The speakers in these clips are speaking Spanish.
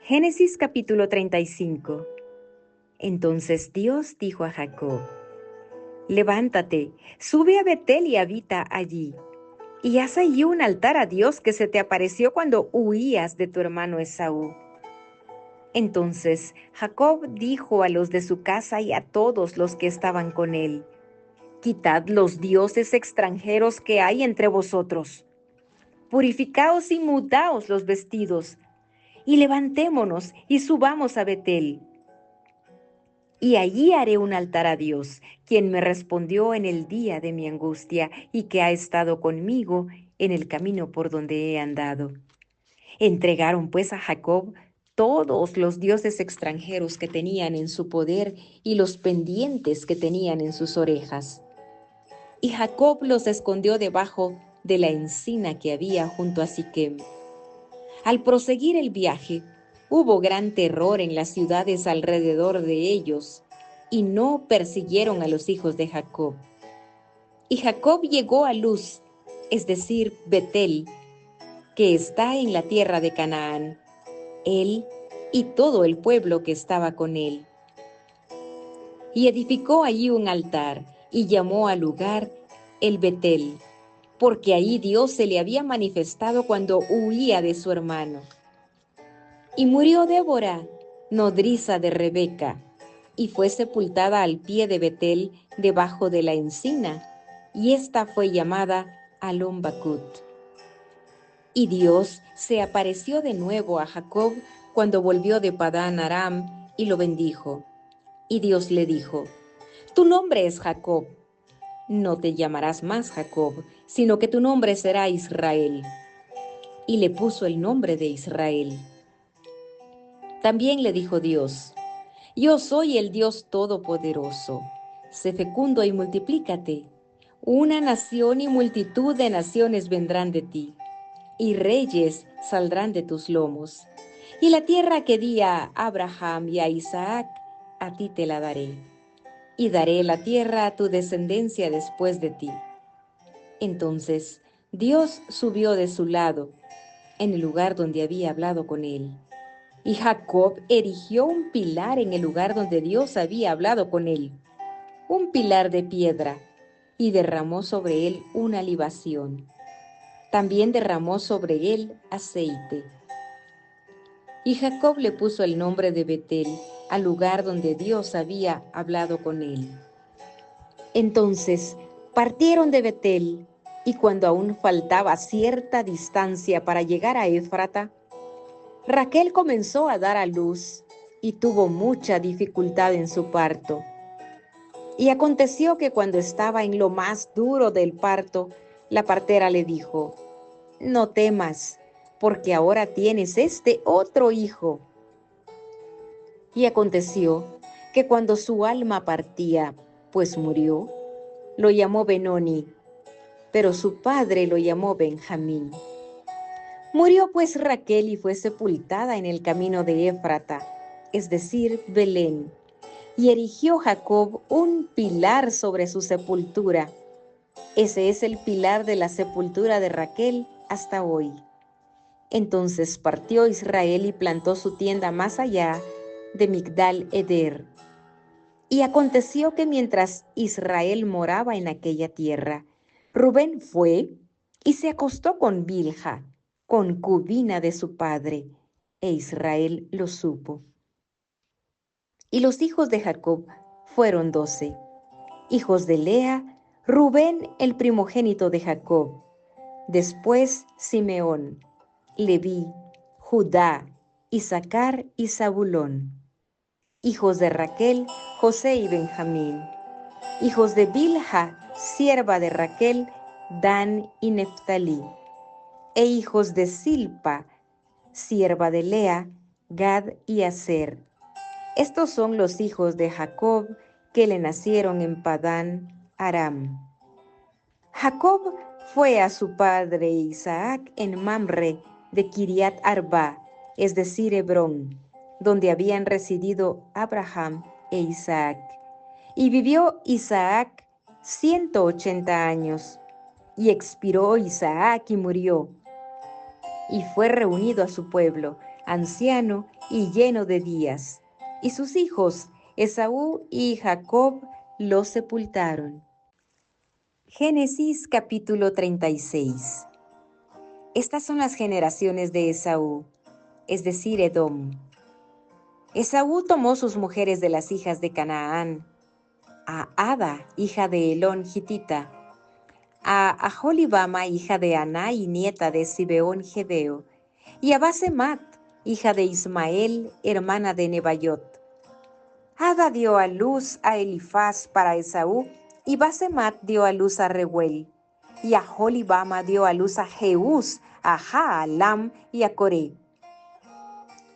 Génesis capítulo 35. Entonces Dios dijo a Jacob: Levántate, sube a Betel y habita allí, y haz allí un altar a Dios que se te apareció cuando huías de tu hermano Esaú. Entonces Jacob dijo a los de su casa y a todos los que estaban con él: Quitad los dioses extranjeros que hay entre vosotros. Purificaos y mudaos los vestidos, y levantémonos y subamos a Betel. Y allí haré un altar a Dios, quien me respondió en el día de mi angustia y que ha estado conmigo en el camino por donde he andado. Entregaron pues a Jacob todos los dioses extranjeros que tenían en su poder y los pendientes que tenían en sus orejas. Y Jacob los escondió debajo de la encina que había junto a Siquem. Al proseguir el viaje, hubo gran terror en las ciudades alrededor de ellos, y no persiguieron a los hijos de Jacob. Y Jacob llegó a Luz, es decir, Betel, que está en la tierra de Canaán, él y todo el pueblo que estaba con él. Y edificó allí un altar, y llamó al lugar el Betel, porque ahí Dios se le había manifestado cuando huía de su hermano. Y murió Débora, nodriza de Rebeca, y fue sepultada al pie de Betel, debajo de la encina, y ésta fue llamada Alon-Bacut. Y Dios se apareció de nuevo a Jacob cuando volvió de Padán Aram, y lo bendijo. Y Dios le dijo: Tu nombre es Jacob, no te llamarás más Jacob, sino que tu nombre será Israel. Y le puso el nombre de Israel. También le dijo Dios: Yo soy el Dios Todopoderoso. Sé fecundo y multiplícate. Una nación y multitud de naciones vendrán de ti, y reyes saldrán de tus lomos. Y la tierra que di a Abraham y a Isaac, a ti te la daré. Y daré la tierra a tu descendencia después de ti. Entonces Dios subió de su lado, en el lugar donde había hablado con él. Y Jacob erigió un pilar en el lugar donde Dios había hablado con él, un pilar de piedra, y derramó sobre él una libación. También derramó sobre él aceite. Y Jacob le puso el nombre de Betel al lugar donde Dios había hablado con él. Entonces partieron de Betel, y cuando aún faltaba cierta distancia para llegar a Éfrata, Raquel comenzó a dar a luz y tuvo mucha dificultad en su parto. Y aconteció que cuando estaba en lo más duro del parto, la partera le dijo: No temas, porque ahora tienes este otro hijo. Y aconteció que cuando su alma partía, pues murió, lo llamó Benoni, pero su padre lo llamó Benjamín. Murió pues Raquel y fue sepultada en el camino de Éfrata, es decir, Belén, y erigió Jacob un pilar sobre su sepultura. Ese es el pilar de la sepultura de Raquel hasta hoy. Entonces partió Israel y plantó su tienda más allá de Migdal Eder. Y aconteció que mientras Israel moraba en aquella tierra, Rubén fue y se acostó con Bilha, concubina de su padre, e Israel lo supo. Y los hijos de Jacob fueron 12. Hijos de Lea, Rubén el primogénito de Jacob, después Simeón, Leví, Judá, Isaacar y Zabulón. Hijos de Raquel, José y Benjamín. Hijos de Bilha, sierva de Raquel, Dan y Neftalí. E hijos de Silpa, sierva de Lea, Gad y Aser. Estos son los hijos de Jacob que le nacieron en Padán Aram. Jacob fue a su padre Isaac en Mamre de Kiriat Arba, es decir, Hebrón, donde habían residido Abraham e Isaac. Y vivió Isaac 180 años, y expiró Isaac y murió. Y fue reunido a su pueblo, anciano, y lleno de días. Y sus hijos, Esaú y Jacob, los sepultaron. Génesis capítulo 36. Estas son las generaciones de Esaú, es decir, Edom. Esaú tomó sus mujeres de las hijas de Canaán, a Ada, hija de Elón Gitita, a Aholibama, hija de Aná y nieta de Zibeón Gedeo, y a Basemat, hija de Ismael, hermana de Nebayot. Ada dio a luz a Elifaz para Esaú, y Basemat dio a luz a Reuel, y Aholibama dio a luz a Jeús, a Jaalam y a Coré.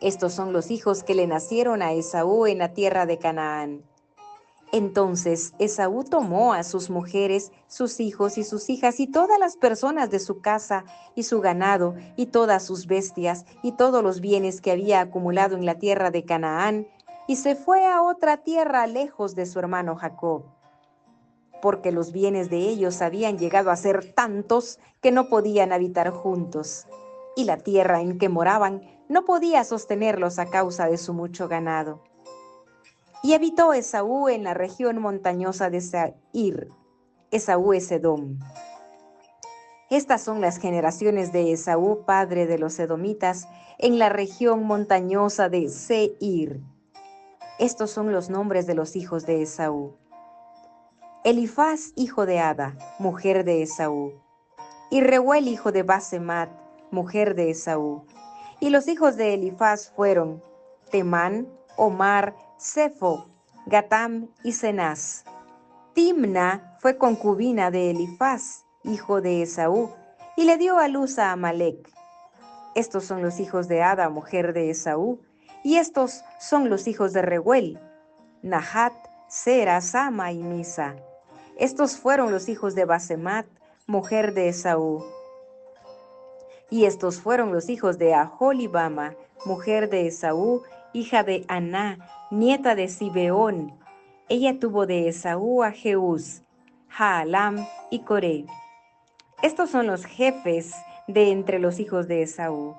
Estos son los hijos que le nacieron a Esaú en la tierra de Canaán. Entonces Esaú tomó a sus mujeres, sus hijos y sus hijas y todas las personas de su casa y su ganado y todas sus bestias y todos los bienes que había acumulado en la tierra de Canaán y se fue a otra tierra lejos de su hermano Jacob, porque los bienes de ellos habían llegado a ser tantos que no podían habitar juntos, y la tierra en que moraban no podía sostenerlos a causa de su mucho ganado. Y habitó Esaú en la región montañosa de Seir. Esaú es Edom. Estas son las generaciones de Esaú, padre de los edomitas, en la región montañosa de Seir. Estos son los nombres de los hijos de Esaú. Elifaz, hijo de Ada, mujer de Esaú. Y Reuel, hijo de Basemat, mujer de Esaú. Y los hijos de Elifaz fueron Temán, Omar, Sefo, Gatam y Cenaz. Timna fue concubina de Elifaz, hijo de Esaú, y le dio a luz a Amalec. Estos son los hijos de Ada, mujer de Esaú, y estos son los hijos de Reuel, Nahat, Sera, Sama y Misa. Estos fueron los hijos de Basemat, mujer de Esaú. Y estos fueron los hijos de Aholibama, mujer de Esaú, hija de Aná, nieta de Zibeón. Ella tuvo de Esaú a Jeús, Jaalam y Coré. Estos son los jefes de entre los hijos de Esaú.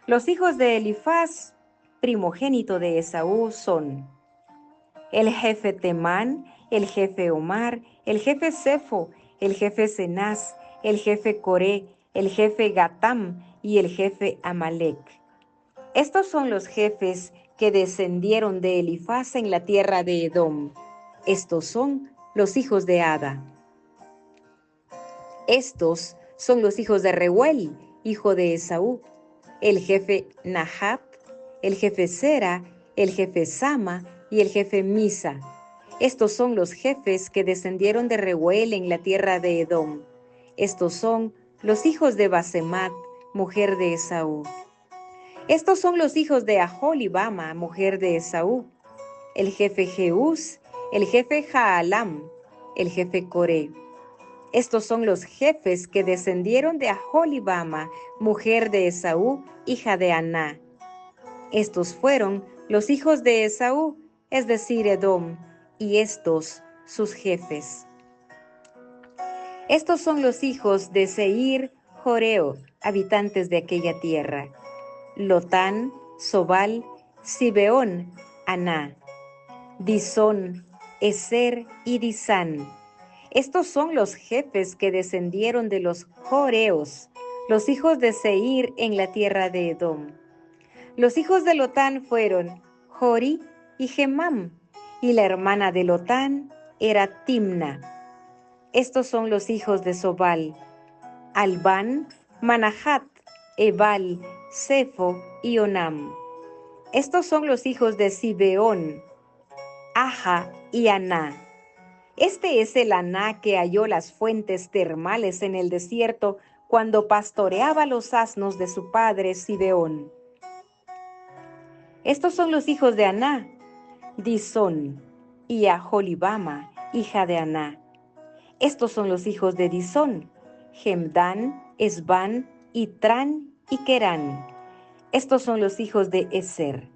Los hijos de Elifaz, primogénito de Esaú, son el jefe Temán, el jefe Omar, el jefe Sefo, el jefe Cenaz, el jefe Coré, el jefe Gatam y el jefe Amalec. Estos son los jefes que descendieron de Elifaz en la tierra de Edom. Estos son los hijos de Ada. Estos son los hijos de Reuel, hijo de Esaú, el jefe Nahat, el jefe Sera, el jefe Sama y el jefe Misa. Estos son los jefes que descendieron de Reuel en la tierra de Edom. Estos son los hijos de Basemat, mujer de Esaú. Estos son los hijos de Aholibama, mujer de Esaú, el jefe Jeús, el jefe Jaalam, el jefe Coré. Estos son los jefes que descendieron de Aholibama, mujer de Esaú, hija de Aná. Estos fueron los hijos de Esaú, es decir, Edom, y estos sus jefes. Estos son los hijos de Seir, Joreo, habitantes de aquella tierra: Lotán, Sobal, Zibeón, Aná, Disón, Eser y Disán. Estos son los jefes que descendieron de los Joreos, los hijos de Seir en la tierra de Edom. Los hijos de Lotán fueron Jori y Gemam, y la hermana de Lotán era Timna. Estos son los hijos de Sobal: Albán, Manahat, Ebal, Sefo y Onam. Estos son los hijos de Zibeón, Aja y Aná. Este es el Aná que halló las fuentes termales en el desierto cuando pastoreaba los asnos de su padre Zibeón. Estos son los hijos de Aná: Disón y Aholibama, hija de Aná. Estos son los hijos de Disón: Gemdán, Esbán, Itrán y Querán. Estos son los hijos de Eser: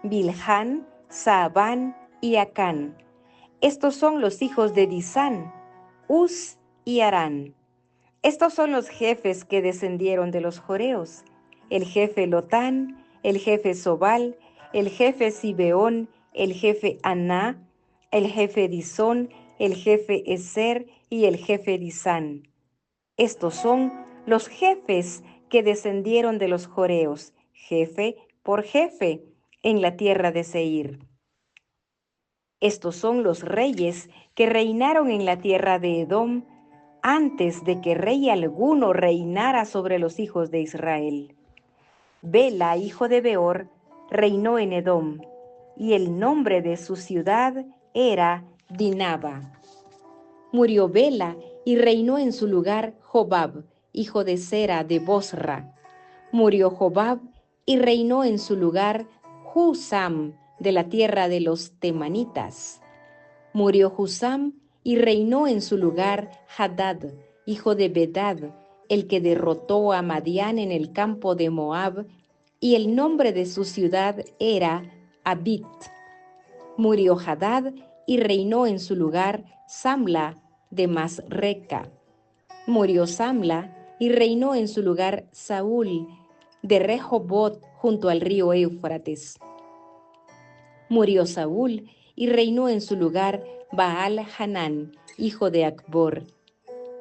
Bilhán, Saabán y Acán. Estos son los hijos de Disán: Uz y Arán. Estos son los jefes que descendieron de los Joreos: el jefe Lotán, el jefe Sobal, el jefe Sibeón, el jefe Aná, el jefe Disón, el jefe Ezer y el jefe Disán. Estos son los jefes que descendieron de los joreos, jefe por jefe, en la tierra de Seir. Estos son los reyes que reinaron en la tierra de Edom, antes de que rey alguno reinara sobre los hijos de Israel. Bela, hijo de Beor, reinó en Edom, y el nombre de su ciudad era Dinaba. Murió Bela y reinó en su lugar Jobab, hijo de Sera de Bosra. Murió Jobab y reinó en su lugar Husam, de la tierra de los temanitas. Murió Husam y reinó en su lugar Hadad, hijo de Bedad, el que derrotó a Madián en el campo de Moab, y el nombre de su ciudad era Abit. Murió Hadad y reinó en su lugar Samla de Masreca. Murió Samla y reinó en su lugar Saúl de Rehobot junto al río Éufrates. Murió Saúl y reinó en su lugar Baal-Hanán, hijo de Acbor.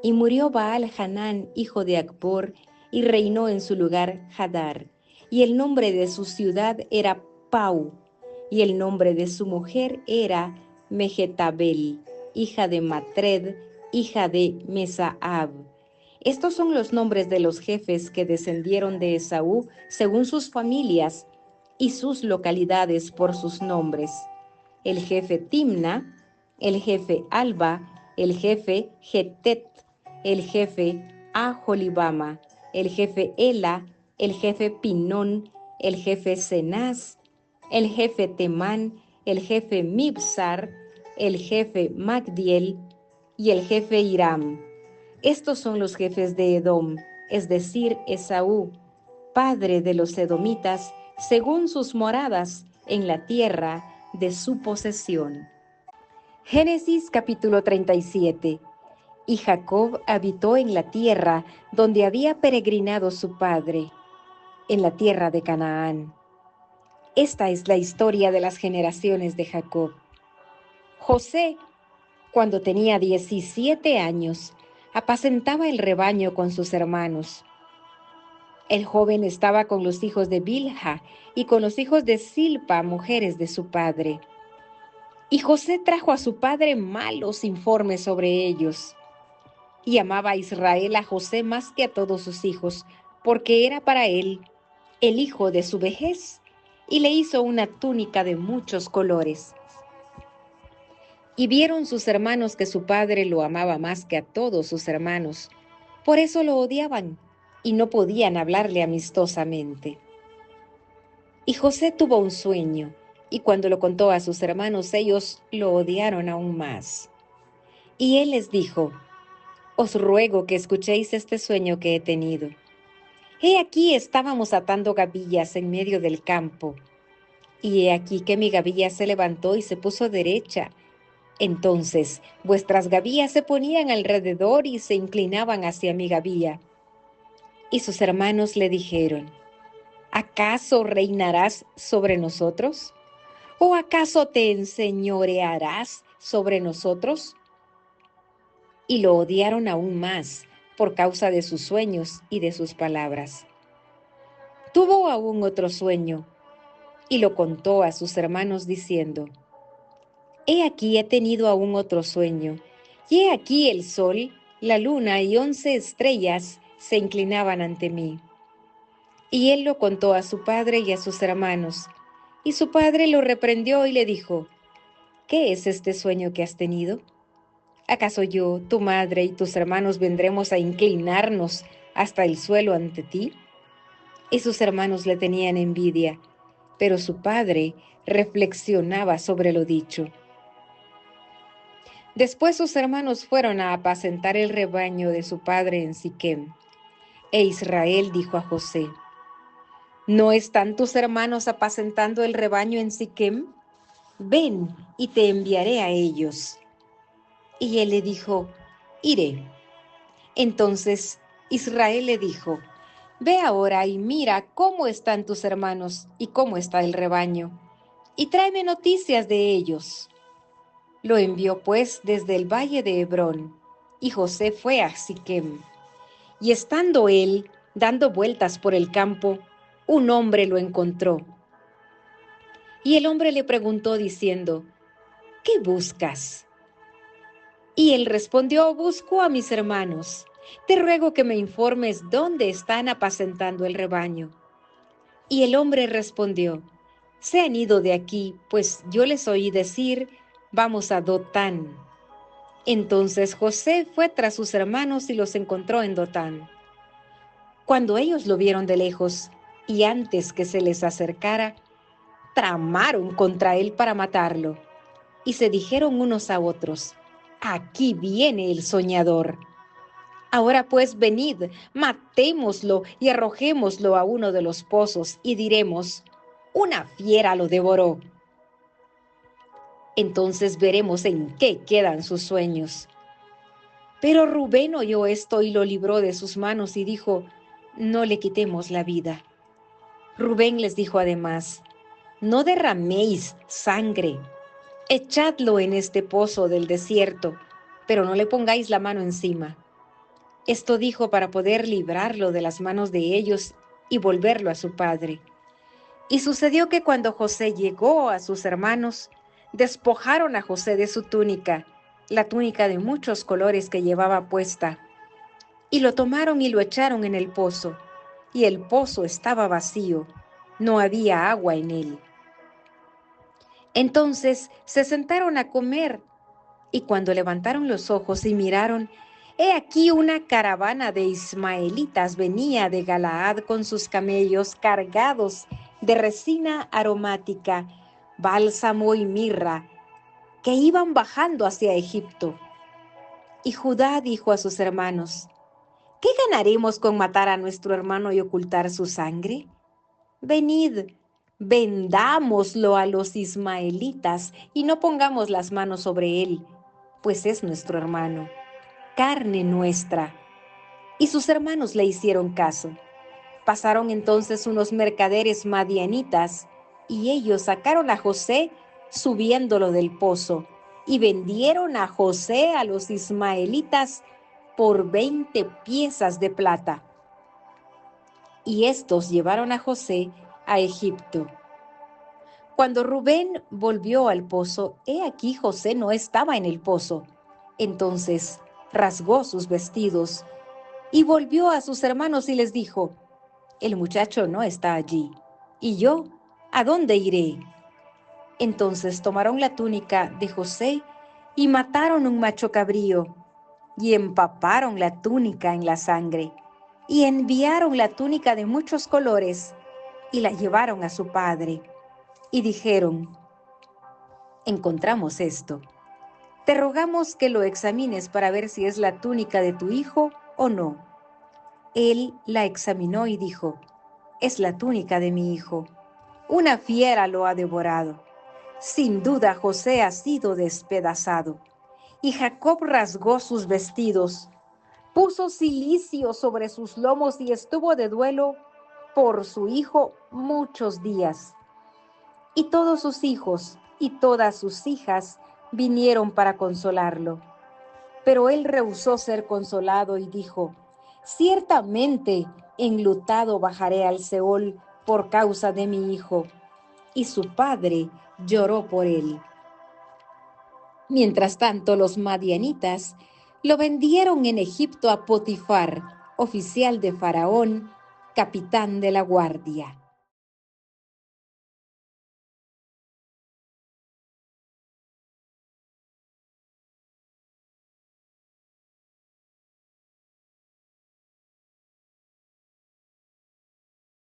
Y murió Baal-Hanán, hijo de Acbor, y reinó en su lugar Hadar. Y el nombre de su ciudad era Pau, y el nombre de su mujer era Mejetabel, hija de Matred, hija de Mesaab. Estos son los nombres de los jefes que descendieron de Esaú según sus familias y sus localidades por sus nombres: el jefe Timna, el jefe Alba, el jefe Getet, el jefe Aholibama, el jefe Ela, el jefe Pinón, el jefe Cenaz, el jefe Temán, el jefe Mibsar, el jefe Magdiel y el jefe Hiram. Estos son los jefes de Edom, es decir, Esaú, padre de los edomitas, según sus moradas en la tierra de su posesión. Génesis capítulo 37. Y Jacob habitó en la tierra donde había peregrinado su padre, en la tierra de Canaán. Esta es la historia de las generaciones de Jacob. José, cuando tenía 17 años, apacentaba el rebaño con sus hermanos. El joven estaba con los hijos de Bilha y con los hijos de Silpa, mujeres de su padre. Y José trajo a su padre malos informes sobre ellos. Y amaba a Israel a José más que a todos sus hijos, porque era para él el hijo de su vejez, y le hizo una túnica de muchos colores. Y vieron sus hermanos que su padre lo amaba más que a todos sus hermanos. Por eso lo odiaban, y no podían hablarle amistosamente. Y José tuvo un sueño, y cuando lo contó a sus hermanos, ellos lo odiaron aún más. Y él les dijo: Os ruego que escuchéis este sueño que he tenido. He aquí estábamos atando gavillas en medio del campo, y he aquí que mi gavilla se levantó y se puso derecha. Entonces vuestras gavillas se ponían alrededor y se inclinaban hacia mi gavilla. Y sus hermanos le dijeron: ¿Acaso reinarás sobre nosotros? ¿O acaso te enseñorearás sobre nosotros? Y lo odiaron aún más por causa de sus sueños y de sus palabras. Tuvo aún otro sueño y lo contó a sus hermanos diciendo: He aquí he tenido aún otro sueño, y he aquí el sol, la luna y 11 estrellas se inclinaban ante mí. Y él lo contó a su padre y a sus hermanos, y su padre lo reprendió y le dijo: ¿Qué es este sueño que has tenido? ¿Acaso yo, tu madre y tus hermanos vendremos a inclinarnos hasta el suelo ante ti? Y sus hermanos le tenían envidia, pero su padre reflexionaba sobre lo dicho. Después sus hermanos fueron a apacentar el rebaño de su padre en Siquem. E Israel dijo a José: ¿No están tus hermanos apacentando el rebaño en Siquem? Ven y te enviaré a ellos. Y él le dijo: Iré. Entonces Israel le dijo: Ve ahora y mira cómo están tus hermanos y cómo está el rebaño, y tráeme noticias de ellos. Lo envió pues desde el valle de Hebrón, y José fue a Siquem. Y estando él dando vueltas por el campo, un hombre lo encontró. Y el hombre le preguntó diciendo: ¿Qué buscas? Y él respondió: Busco a mis hermanos. Te ruego que me informes dónde están apacentando el rebaño. Y el hombre respondió: Se han ido de aquí, pues yo les oí decir: Vamos a Dotán. Entonces José fue tras sus hermanos y los encontró en Dotán. Cuando ellos lo vieron de lejos, y antes que se les acercara, tramaron contra él para matarlo. Y se dijeron unos a otros: Aquí viene el soñador. Ahora pues venid, matémoslo y arrojémoslo a uno de los pozos, y diremos: Una fiera lo devoró. Entonces veremos en qué quedan sus sueños. Pero Rubén oyó esto y lo libró de sus manos y dijo: No le quitemos la vida. Rubén les dijo además: No derraméis sangre, echadlo en este pozo del desierto, pero no le pongáis la mano encima. Esto dijo para poder librarlo de las manos de ellos y volverlo a su padre. Y sucedió que cuando José llegó a sus hermanos, despojaron a José de su túnica, la túnica de muchos colores que llevaba puesta, y lo tomaron y lo echaron en el pozo, y el pozo estaba vacío, no había agua en él. Entonces se sentaron a comer, y cuando levantaron los ojos y miraron, he aquí una caravana de ismaelitas venía de Galaad con sus camellos cargados de resina aromática, bálsamo y mirra, que iban bajando hacia Egipto. Y Judá dijo a sus hermanos: ¿Qué ganaremos con matar a nuestro hermano y ocultar su sangre? Venid, vendámoslo a los ismaelitas y no pongamos las manos sobre él, pues es nuestro hermano, carne nuestra. Y sus hermanos le hicieron caso. Pasaron entonces unos mercaderes madianitas, y ellos sacaron a José subiéndolo del pozo, y vendieron a José a los ismaelitas por 20 piezas de plata. Y estos llevaron a José a Egipto. Cuando Rubén volvió al pozo, he aquí José no estaba en el pozo. Entonces rasgó sus vestidos y volvió a sus hermanos y les dijo: El muchacho no está allí. ¿Y yo a dónde iré? Entonces tomaron la túnica de José y mataron un macho cabrío, y empaparon la túnica en la sangre, y enviaron la túnica de muchos colores, y la llevaron a su padre. Y dijeron: Encontramos esto. Te rogamos que lo examines para ver si es la túnica de tu hijo o no. Él la examinó y dijo: Es la túnica de mi hijo. Una fiera lo ha devorado. Sin duda José ha sido despedazado. Y Jacob rasgó sus vestidos, puso cilicio sobre sus lomos y estuvo de duelo por su hijo muchos días. Y todos sus hijos y todas sus hijas vinieron para consolarlo. Pero él rehusó ser consolado y dijo: Ciertamente enlutado bajaré al Seol por causa de mi hijo. Y su padre lloró por él. Mientras tanto, los madianitas lo vendieron en Egipto a Potifar, oficial de Faraón, capitán de la guardia.